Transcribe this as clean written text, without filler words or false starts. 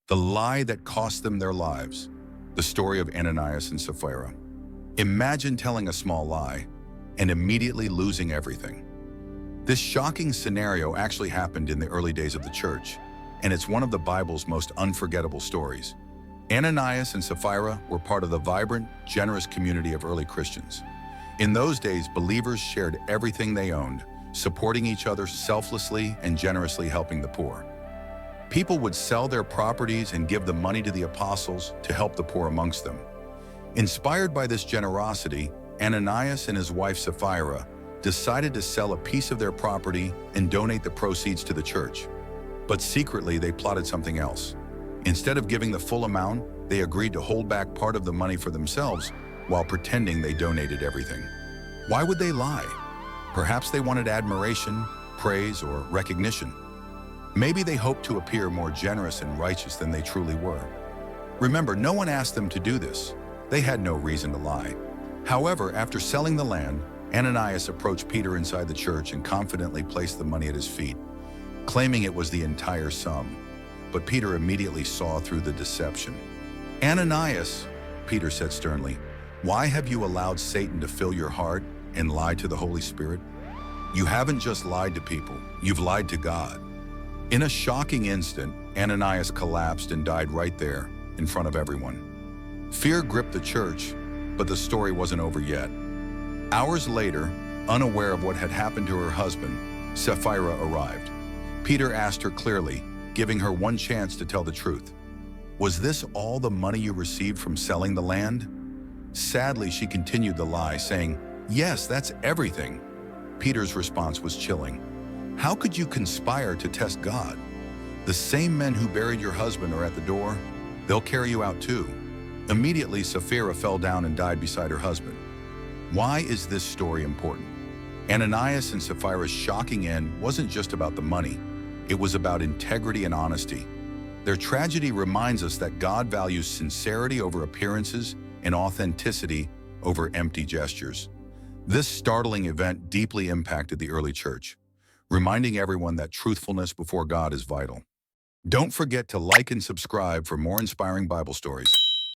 The lie that cost them their lives. The story of Ananias and Sapphira. Imagine telling a small lie and immediately losing everything. This shocking scenario actually happened in the early days of the church, and it's one of the Bible's most unforgettable stories. Ananias and Sapphira were part of the vibrant, generous community of early Christians. In those days, believers shared everything they owned, supporting each other selflessly and generously helping the poor. People would sell their properties and give the money to the apostles to help the poor amongst them. Inspired by this generosity, Ananias and his wife Sapphira decided to sell a piece of their property and donate the proceeds to the church. But secretly, they plotted something else. Instead of giving the full amount, they agreed to hold back part of the money for themselves while pretending they donated everything. Why would they lie? Perhaps they wanted admiration, praise, or recognition. Maybe they hoped to appear more generous and righteous than they truly were. Remember, no one asked them to do this. They had no reason to lie. However, after selling the land, Ananias approached Peter inside the church and confidently placed the money at his feet, claiming it was the entire sum. But Peter immediately saw through the deception. "Ananias," Peter said sternly, "why have you allowed Satan to fill your heart and lie to the Holy Spirit? You haven't just lied to people, you've lied to God." In a shocking instant, Ananias collapsed and died right there, in front of everyone. Fear gripped the church, but the story wasn't over yet. Hours later, unaware of what had happened to her husband, Sapphira arrived. Peter asked her clearly, giving her one chance to tell the truth. "Was this all the money you received from selling the land?" Sadly, she continued the lie, saying, "Yes, that's everything." Peter's response was chilling. "How could you conspire to test God? The same men who buried your husband are at the door. They'll carry you out too." Immediately, Sapphira fell down and died beside her husband. Why is this story important? Ananias and Sapphira's shocking end wasn't just about the money. It was about integrity and honesty. Their tragedy reminds us that God values sincerity over appearances and authenticity over empty gestures. This startling event deeply impacted the early church, reminding everyone that truthfulness before God is vital. Don't forget to like and subscribe for more inspiring Bible stories.